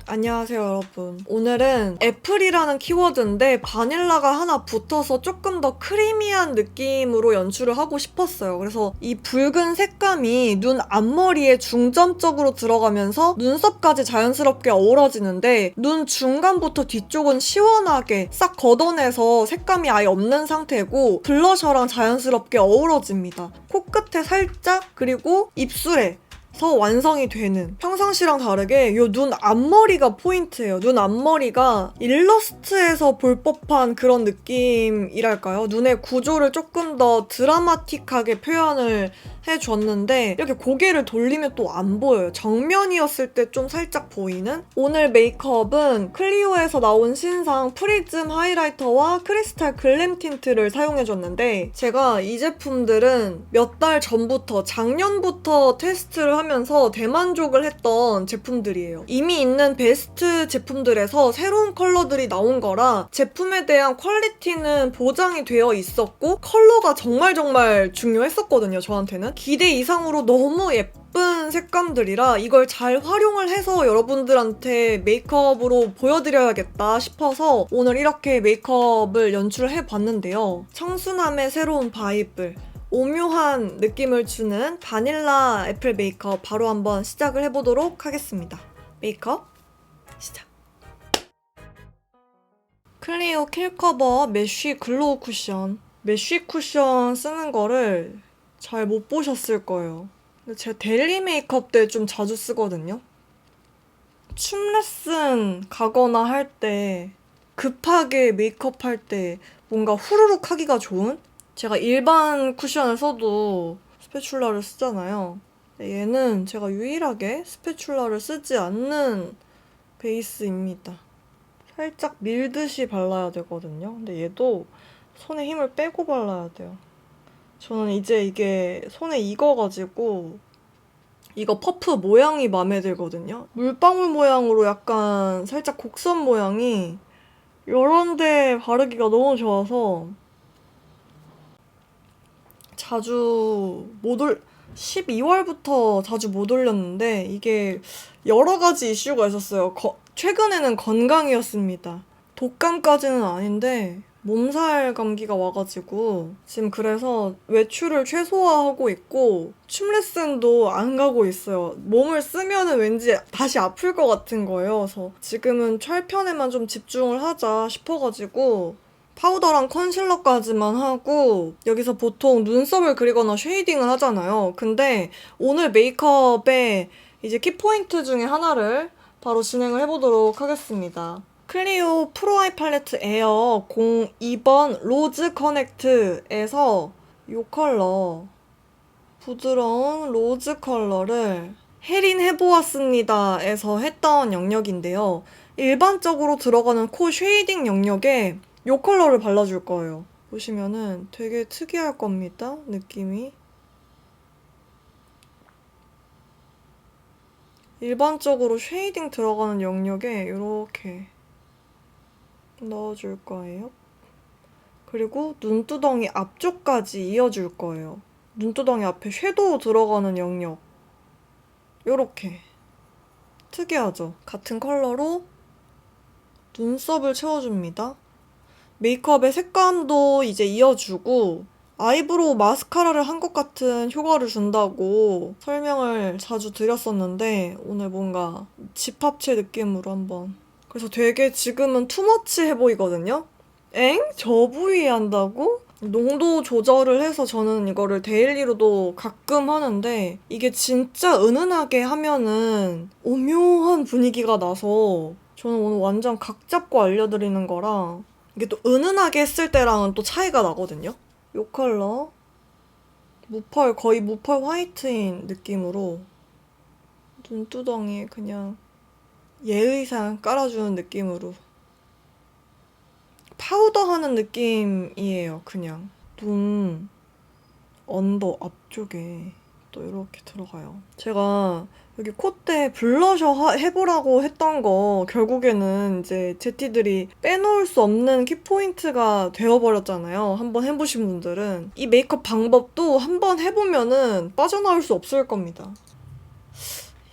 안녕하세요, 여러분. 오늘은 애플이라는 키워드인데 바닐라가 하나 붙어서 조금 더 크리미한 느낌으로 연출을 하고 싶었어요. 그래서 이 붉은 색감이 눈 앞머리에 중점적으로 들어가면서 눈썹까지 자연스럽게 어우러지는데 눈 중간부터 뒤쪽은 시원하게 싹 걷어내서 색감이 아예 없는 상태고 블러셔랑 자연스럽게 어우러집니다. 코끝에 살짝, 그리고 입술에 완성이 되는, 평상시랑 다르게 이 눈 앞머리가 포인트예요. 눈 앞머리가 일러스트에서 볼 법한 그런 느낌이랄까요? 눈의 구조를 조금 더 드라마틱하게 표현을 해줬는데 이렇게 고개를 돌리면 또 안 보여요. 정면이었을 때 좀 살짝 보이는? 오늘 메이크업은 클리오에서 나온 신상 프리즘 하이라이터와 크리스탈 글램 틴트를 사용해줬는데 제가 이 제품들은 몇 달 전부터, 작년부터 테스트를 하면서 대만족을 했던 제품들이에요. 이미 있는 베스트 제품들에서 새로운 컬러들이 나온 거라 제품에 대한 퀄리티는 보장이 되어 있었고 컬러가 정말 중요했었거든요, 저한테는. 기대 이상으로 너무 예쁜 색감들이라 이걸 잘 활용을 해서 여러분들한테 메이크업으로 보여드려야겠다 싶어서 오늘 이렇게 메이크업을 연출해봤는데요. 청순함의 새로운 바이블, 오묘한 느낌을 주는 바닐라 애플 메이크업 바로 한번 시작을 해보도록 하겠습니다. 메이크업 시작! 클리오 킬커버 메쉬 글로우 쿠션. 메쉬 쿠션 쓰는 거를 잘 못 보셨을 거예요. 근데 제가 데일리 메이크업 때 좀 자주 쓰거든요. 춤 레슨 가거나 할 때, 급하게 메이크업 할 때 뭔가 후루룩 하기가 좋은? 제가 일반 쿠션을 써도 스패츌라를 쓰잖아요. 얘는 제가 유일하게 스패츌라를 쓰지 않는 베이스입니다. 살짝 밀듯이 발라야 되거든요. 근데 얘도 손에 힘을 빼고 발라야 돼요. 저는 이제 이게 손에 익어가지고 이거 퍼프 모양이 마음에 들거든요. 물방울 모양으로 약간 살짝 곡선 모양이 이런데 바르기가 너무 좋아서 자주 12월부터 자주 못 올렸는데 이게 여러 가지 이슈가 있었어요. 최근에는 건강이었습니다. 독감까지는 아닌데 몸살 감기가 와가지고 지금 그래서 외출을 최소화하고 있고 춤 레슨도 안 가고 있어요. 몸을 쓰면은 왠지 다시 아플 것 같은 거예요. 그래서 지금은 철편에만 좀 집중을 하자 싶어가지고 파우더랑 컨실러까지만 하고 여기서 보통 눈썹을 그리거나 쉐이딩을 하잖아요. 근데 오늘 메이크업의 이제 키포인트 중에 하나를 바로 진행을 해보도록 하겠습니다. 클리오 프로 아이 팔레트 에어 02번 로즈 커넥트에서 이 컬러, 부드러운 로즈 컬러를 해보았습니다 에서 했던 영역인데요. 일반적으로 들어가는 코 쉐이딩 영역에 이 컬러를 발라줄 거예요. 보시면은 되게 특이할 겁니다, 느낌이. 일반적으로 쉐이딩 들어가는 영역에 이렇게 넣어줄 거예요. 그리고 눈두덩이 앞쪽까지 이어줄 거예요. 눈두덩이 앞에 섀도우 들어가는 영역. 요렇게. 특이하죠? 같은 컬러로 눈썹을 채워줍니다. 메이크업의 색감도 이제 이어주고 아이브로우 마스카라를 한 것 같은 효과를 준다고 설명을 자주 드렸었는데 오늘 뭔가 집합체 느낌으로 한번. 그래서 되게 지금은 투머치해 보이거든요? 엥? 저 부위에 한다고? 농도 조절을 해서 저는 이거를 데일리로도 가끔 하는데 이게 진짜 은은하게 하면은 오묘한 분위기가 나서 저는 오늘 완전 각 잡고 알려드리는 거라 이게 또 은은하게 했을 때랑은 또 차이가 나거든요. 이 컬러 거의 무펄 화이트인 느낌으로 눈두덩이에 그냥 예의상 깔아주는 느낌으로 파우더 하는 느낌이에요. 그냥 눈 언더 앞쪽에 또 이렇게 들어가요. 제가 여기 콧대 블러셔 해보라고 했던 거 결국에는 이제 제티들이 빼놓을 수 없는 키포인트가 되어버렸잖아요. 한번 해보신 분들은. 이 메이크업 방법도 한번 해보면은 빠져나올 수 없을 겁니다.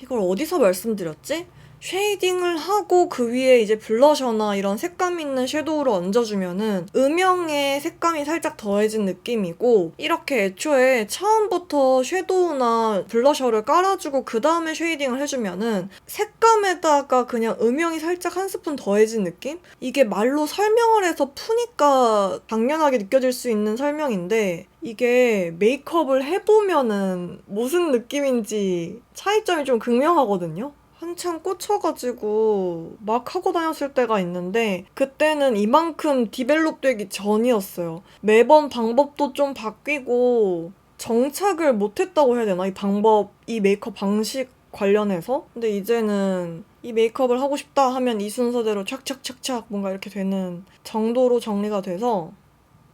이걸 어디서 말씀드렸지? 쉐이딩을 하고 그 위에 이제 블러셔나 이런 색감 있는 섀도우를 얹어주면은 음영의 색감이 살짝 더해진 느낌이고, 이렇게 애초에 처음부터 섀도우나 블러셔를 깔아주고 그 다음에 쉐이딩을 해주면은 색감에다가 그냥 음영이 살짝 한 스푼 더해진 느낌? 이게 말로 설명을 해서 푸니까 당연하게 느껴질 수 있는 설명인데, 이게 메이크업을 해보면은 무슨 느낌인지 차이점이 좀 극명하거든요. 한참 꽂혀가지고 막 하고 다녔을 때가 있는데, 그때는 이만큼 디벨롭 되기 전이었어요. 매번 방법도 좀 바뀌고 정착을 못했다고 해야 되나? 이 방법, 이 메이크업 방식 관련해서. 근데 이제는 이 메이크업을 하고 싶다 하면 이 순서대로 착착착착 뭔가 이렇게 되는 정도로 정리가 돼서,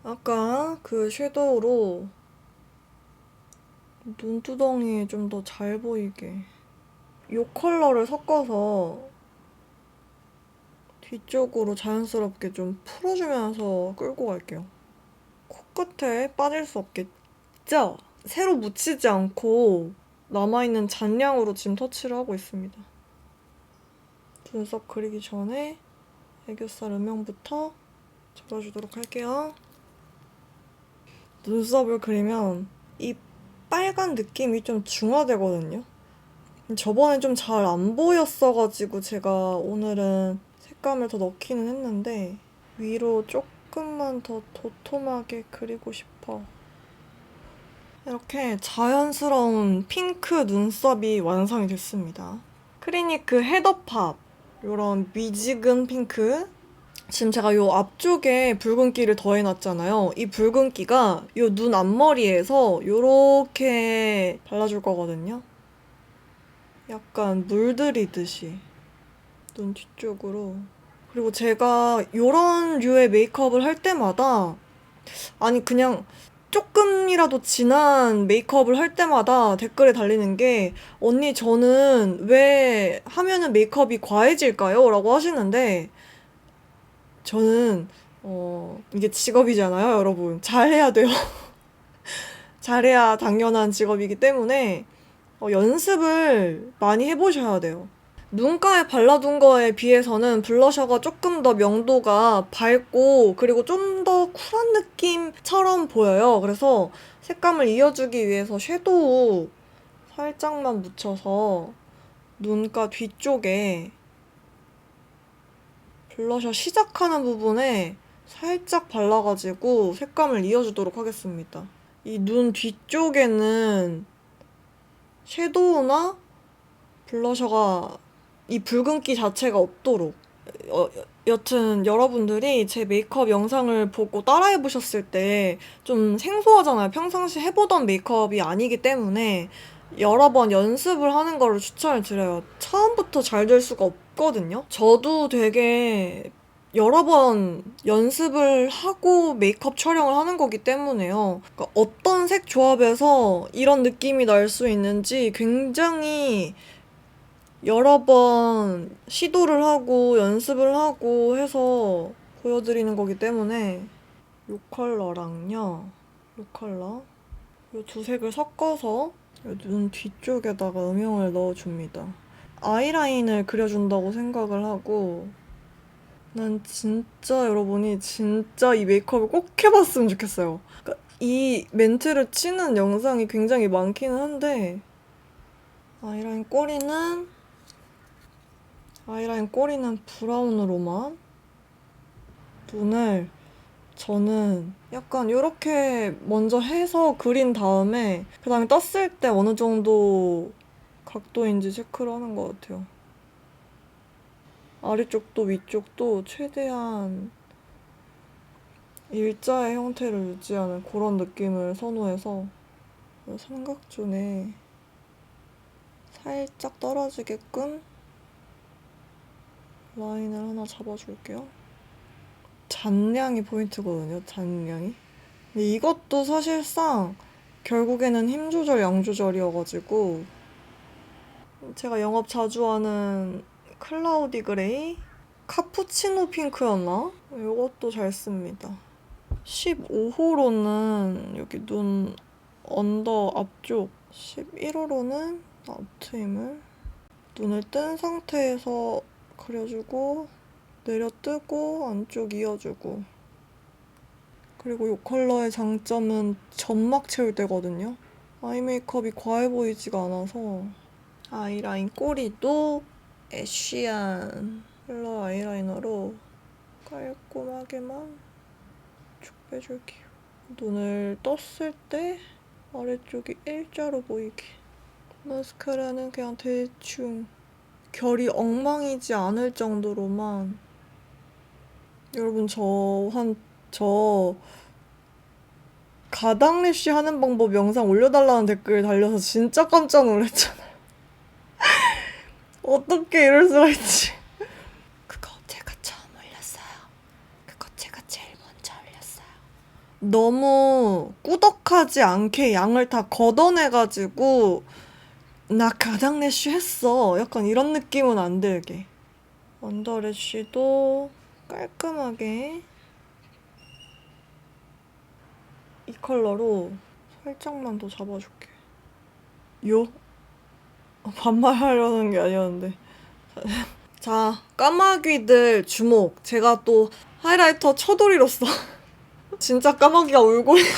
아까 그 섀도우로 눈두덩이에 좀 더 잘 보이게 이 컬러를 섞어서 뒤쪽으로 자연스럽게 좀 풀어주면서 끌고 갈게요. 코끝에 빠질 수 없겠죠? 새로 묻히지 않고 남아있는 잔량으로 지금 터치를 하고 있습니다. 눈썹 그리기 전에 애교살 음영부터 잡아주도록 할게요. 눈썹을 그리면 이 빨간 느낌이 좀 중화되거든요. 저번에 좀 잘 안 보였어가지고 제가 오늘은 색감을 더 넣기는 했는데, 위로 조금만 더 도톰하게 그리고 싶어. 이렇게 자연스러운 핑크 눈썹이 완성이 됐습니다. 크리니크 헤더팝, 이런 미지근 핑크. 지금 제가 이 앞쪽에 붉은기를 더해놨잖아요. 이 붉은기가 이 눈 앞머리에서 이렇게 발라줄 거거든요. 약간 물들이듯이 눈 뒤쪽으로. 그리고 제가 이런 류의 메이크업을 할 때마다, 아니 그냥 조금이라도 진한 메이크업을 할 때마다 댓글에 달리는 게, 언니 저는 왜 하면은 메이크업이 과해질까요? 라고 하시는데, 저는 이게 직업이잖아요, 여러분. 잘해야 돼요. 잘해야 당연한 직업이기 때문에 연습을 많이 해보셔야 돼요. 눈가에 발라둔 거에 비해서는 블러셔가 조금 더 명도가 밝고, 그리고 좀 더 쿨한 느낌처럼 보여요. 그래서 색감을 이어주기 위해서 섀도우 살짝만 묻혀서 눈가 뒤쪽에 블러셔 시작하는 부분에 살짝 발라가지고 색감을 이어주도록 하겠습니다. 이 눈 뒤쪽에는 섀도우나 블러셔가 이 붉은기 자체가 없도록. 여튼 여러분들이 제 메이크업 영상을 보고 따라해보셨을 때 좀 생소하잖아요. 평상시 해보던 메이크업이 아니기 때문에 여러 번 연습을 하는 거를 추천을 드려요. 처음부터 잘 될 수가 없거든요. 저도 되게 여러 번 연습을 하고 메이크업 촬영을 하는 거기 때문에요. 그러니까 어떤 색 조합에서 이런 느낌이 날 수 있는지 굉장히 여러 번 시도를 하고 연습을 하고 해서 보여드리는 거기 때문에, 이 컬러랑요, 이 컬러, 이 두 색을 섞어서 눈 뒤쪽에다가 음영을 넣어줍니다. 아이라인을 그려준다고 생각을 하고, 난 진짜 여러분이 진짜 이 메이크업을 꼭 해봤으면 좋겠어요. 그러니까 이 멘트를 치는 영상이 굉장히 많기는 한데, 아이라인 꼬리는 브라운으로만, 눈을 저는 약간 이렇게 먼저 해서 그린 다음에 그 다음에 떴을 때 어느 정도 각도인지 체크를 하는 것 같아요. 아래쪽도 위쪽도 최대한 일자의 형태를 유지하는 그런 느낌을 선호해서 삼각존에 살짝 떨어지게끔 라인을 하나 잡아줄게요. 잔량이 포인트거든요, 잔량이. 근데 이것도 사실상 결국에는 힘 조절, 양 조절이어가지고 제가 영업 자주 하는 클라우디 그레이? 카푸치노 핑크였나? 이것도 잘 씁니다. 15호로는 여기 눈 언더 앞쪽, 11호로는 아웃트임을 눈을 뜬 상태에서 그려주고 내려뜨고 안쪽 이어주고, 그리고 이 컬러의 장점은 점막 채울 때거든요. 아이 메이크업이 과해 보이지가 않아서. 아이라인 꼬리도 애쉬한 컬러 아이라이너로 깔끔하게만 쭉 빼줄게요. 눈을 떴을 때 아래쪽이 일자로 보이게. 마스카라는 그냥 대충 결이 엉망이지 않을 정도로만. 여러분, 저 가당 래쉬 하는 방법 영상 올려달라는 댓글 달려서 진짜 깜짝 놀랐잖아요. 어떻게 이럴 수가 있지? 그거 제가 처음 올렸어요. 그거 제가 제일 먼저 올렸어요. 너무 꾸덕하지 않게 양을 다 걷어내가지고 나 가당 래쉬 했어, 약간 이런 느낌은 안 들게. 언더 래쉬도 깔끔하게 이 컬러로 살짝만 더 잡아줄게. 요? 반말하려는 게 아니었는데. 자, 까마귀들 주목. 제가 또 하이라이터 처돌이로서 진짜 까마귀가 울고 있는.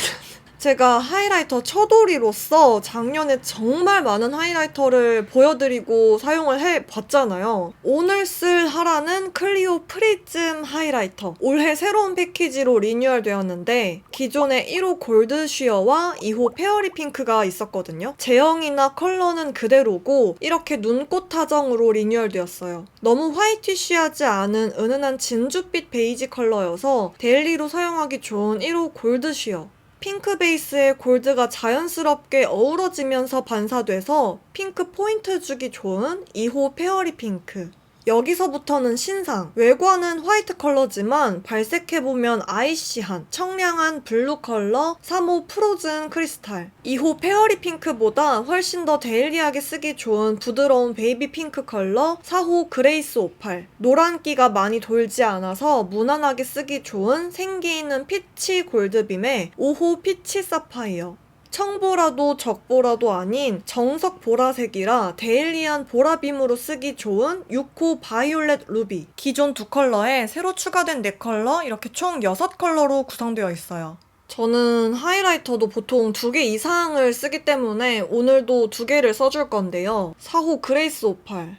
제가 하이라이터 처돌이로서 작년에 정말 많은 하이라이터를 보여드리고 사용을 해봤잖아요. 오늘 쓸 하라는 클리오 프리즘 하이라이터. 올해 새로운 패키지로 리뉴얼 되었는데 기존에 1호 골드 쉬어와 2호 페어리 핑크가 있었거든요. 제형이나 컬러는 그대로고 이렇게 눈꽃 타정으로 리뉴얼 되었어요. 너무 화이티쉬하지 않은 은은한 진주빛 베이지 컬러여서 데일리로 사용하기 좋은 1호 골드 쉬어. 핑크 베이스에 골드가 자연스럽게 어우러지면서 반사돼서 핑크 포인트 주기 좋은 2호 페어리 핑크. 여기서부터는 신상. 외관은 화이트 컬러지만 발색해보면 아이시한 청량한 블루 컬러 3호 프로즌 크리스탈. 2호 페어리 핑크보다 훨씬 더 데일리하게 쓰기 좋은 부드러운 베이비 핑크 컬러 4호 그레이스 오팔. 노란기가 많이 돌지 않아서 무난하게 쓰기 좋은 생기 있는 피치 골드빔에 5호 피치 사파이어. 청보라도 적보라도 아닌 정석 보라색이라 데일리한 보라빔으로 쓰기 좋은 6호 바이올렛 루비. 기존 두 컬러에 새로 추가된 4컬러, 이렇게 총 6컬러로 구성되어 있어요. 저는 하이라이터도 보통 2개 이상을 쓰기 때문에 오늘도 2개를 써줄 건데요. 4호 그레이스 오팔.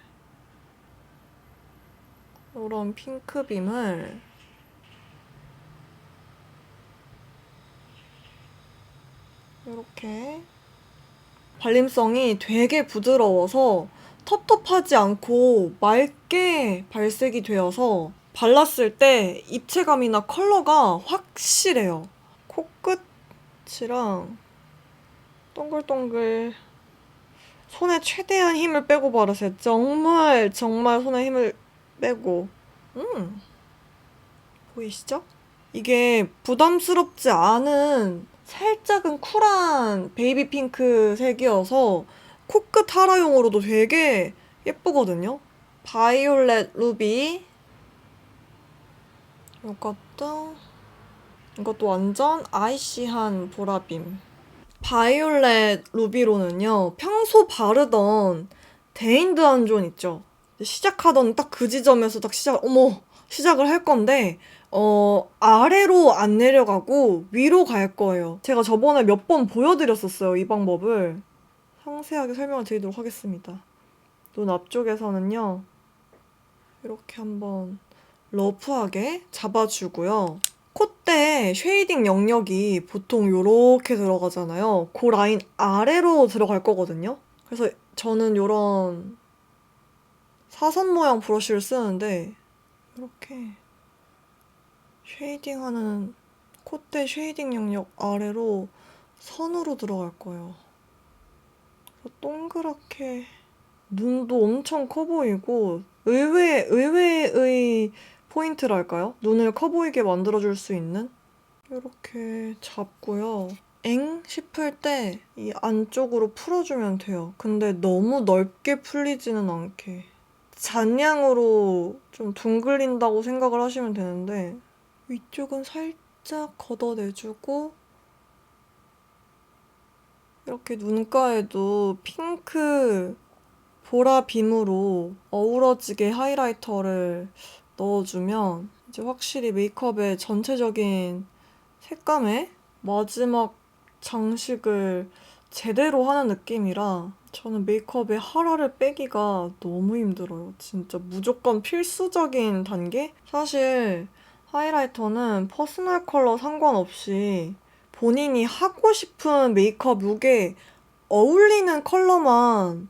이런 핑크빔을 이렇게 발림성이 되게 부드러워서 텁텁하지 않고 맑게 발색이 되어서 발랐을 때 입체감이나 컬러가 확실해요. 코끝이랑 동글동글 손에 최대한 힘을 빼고 바르세요. 정말 손에 힘을 빼고. 보이시죠? 이게 부담스럽지 않은 살짝은 쿨한 베이비 핑크 색이어서 코끝 하라용으로도 되게 예쁘거든요. 바이올렛 루비. 이것도 완전 아이시한 보라빔. 바이올렛 루비로는요, 평소 바르던 데인드 한존 있죠? 시작하던 딱 그 지점에서 시작을 할 건데 아래로 안 내려가고 위로 갈 거예요. 제가 저번에 몇 번 보여드렸었어요, 이 방법을. 상세하게 설명을 드리도록 하겠습니다. 눈 앞쪽에서는요, 이렇게 한번 러프하게 잡아주고요. 콧대 쉐이딩 영역이 보통 이렇게 들어가잖아요. 그 라인 아래로 들어갈 거거든요. 그래서 저는 이런 사선 모양 브러쉬를 쓰는데 이렇게 쉐이딩하는 콧대 쉐이딩 영역 아래로 선으로 들어갈 거예요. 그래서 동그랗게 눈도 엄청 커 보이고 의외의 포인트랄까요? 눈을 커 보이게 만들어줄 수 있는? 이렇게 잡고요. 엥? 싶을 때 이 안쪽으로 풀어주면 돼요. 근데 너무 넓게 풀리지는 않게. 잔량으로 좀 둥글린다고 생각을 하시면 되는데 위쪽은 살짝 걷어내주고 이렇게 눈가에도 핑크 보라 빔으로 어우러지게 하이라이터를 넣어주면 이제 확실히 메이크업의 전체적인 색감에 마지막 장식을 제대로 하는 느낌이라 저는 메이크업에 하라를 빼기가 너무 힘들어요. 진짜 무조건 필수적인 단계? 사실 하이라이터는 퍼스널 컬러 상관없이 본인이 하고 싶은 메이크업 룩에 어울리는 컬러만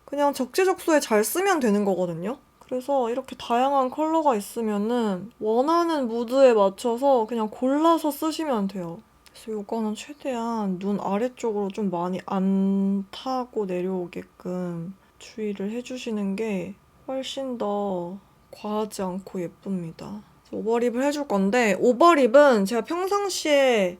그냥 적재적소에 잘 쓰면 되는 거거든요. 그래서 이렇게 다양한 컬러가 있으면은 원하는 무드에 맞춰서 그냥 골라서 쓰시면 돼요. 그래서 이거는 최대한 눈 아래쪽으로 좀 많이 안 타고 내려오게끔 주의를 해주시는 게 훨씬 더 과하지 않고 예쁩니다. 오버립을 해줄 건데 오버립은 제가 평상시에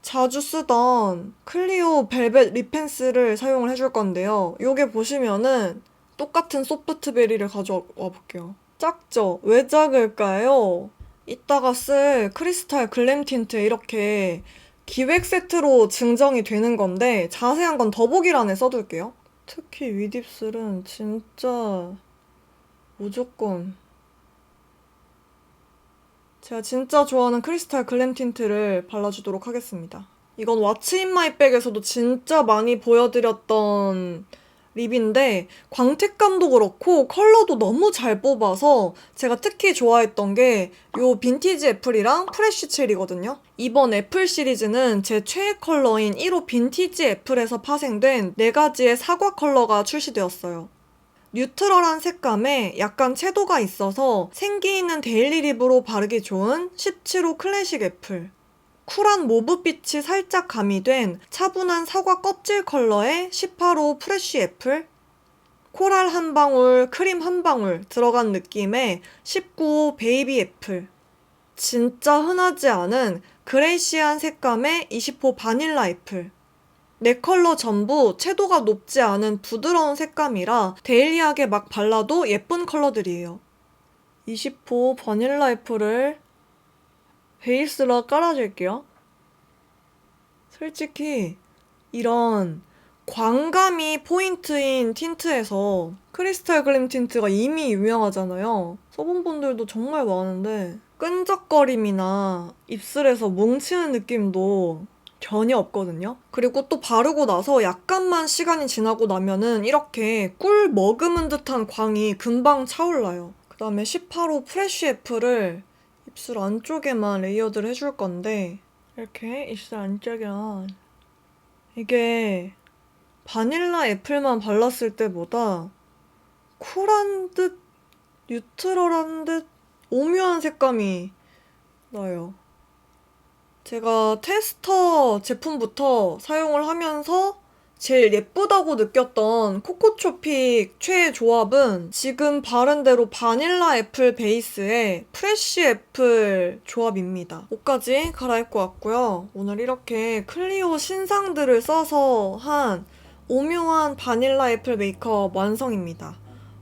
자주 쓰던 클리오 벨벳 립 펜슬을 사용을 해줄 건데요. 요게 보시면은 똑같은 소프트베리를 가져와 볼게요. 작죠? 왜 작을까요? 이따가 쓸 크리스탈 글램 틴트에 이렇게 기획 세트로 증정이 되는 건데 자세한 건 더보기란에 써둘게요. 특히 윗입술은 진짜 무조건 제가 진짜 좋아하는 크리스탈 글램 틴트를 발라주도록 하겠습니다. 이건 왓츠 인 마이 백에서도 진짜 많이 보여드렸던 립인데 광택감도 그렇고 컬러도 너무 잘 뽑아서 제가 특히 좋아했던 게 요 빈티지 애플이랑 프레쉬 체리거든요. 이번 애플 시리즈는 제 최애 컬러인 1호 빈티지 애플에서 파생된 4가지의 사과 컬러가 출시되었어요. 뉴트럴한 색감에 약간 채도가 있어서 생기 있는 데일리 립으로 바르기 좋은 17호 클래식 애플, 쿨한 모브빛이 살짝 가미된 차분한 사과 껍질 컬러의 18호 프레쉬 애플, 코랄 한 방울, 크림 한 방울 들어간 느낌의 19호 베이비 애플, 진짜 흔하지 않은 그레이시한 색감의 20호 바닐라 애플, 4컬러 전부 채도가 높지 않은 부드러운 색감이라 데일리하게 막 발라도 예쁜 컬러들이에요. 20호 바닐라 애플을 베이스로 깔아줄게요. 솔직히 이런 광감이 포인트인 틴트에서 크리스탈 글램 틴트가 이미 유명하잖아요. 써본 분들도 정말 많은데 끈적거림이나 입술에서 뭉치는 느낌도 전혀 없거든요. 그리고 또 바르고 나서 약간만 시간이 지나고 나면은 이렇게 꿀 머금은 듯한 광이 금방 차올라요. 그 다음에 18호 프레쉬 애플을 입술 안쪽에만 레이어드를 해줄 건데 이렇게 입술 안쪽에만 이게 바닐라 애플만 발랐을 때보다 쿨한 듯 뉴트럴한 듯 오묘한 색감이 나요. 제가 테스터 제품부터 사용을 하면서 제일 예쁘다고 느꼈던 코코초픽 최애 조합은 지금 바른 대로 바닐라 애플 베이스에 프레쉬 애플 조합입니다. 옷까지 갈아입고 왔고요. 오늘 이렇게 클리오 신상들을 써서 한 오묘한 바닐라 애플 메이크업 완성입니다.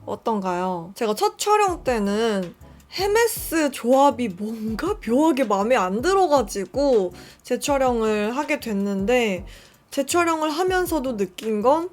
어떤가요? 제가 첫 촬영 때는 헤메스 조합이 뭔가 묘하게 마음에 안 들어가지고 재촬영을 하게 됐는데 재촬영을 하면서도 느낀 건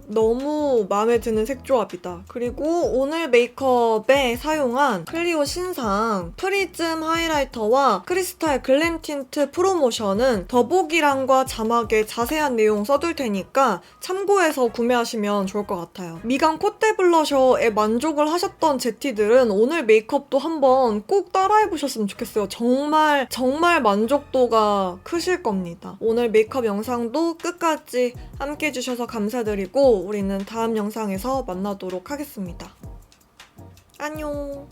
너무 마음에 드는 색조합이다. 그리고 오늘 메이크업에 사용한 클리오 신상 프리즘 하이라이터와 크리스탈 글램 틴트 프로모션은 더보기란과 자막에 자세한 내용 써둘 테니까 참고해서 구매하시면 좋을 것 같아요. 미간 콧대 블러셔에 만족을 하셨던 제티들은 오늘 메이크업도 한번 꼭 따라해보셨으면 좋겠어요. 정말 만족도가 크실 겁니다. 오늘 메이크업 영상도 끝까지 함께 해주셔서 감사드리고 우리는 다음 영상에서 만나도록 하겠습니다. 안녕.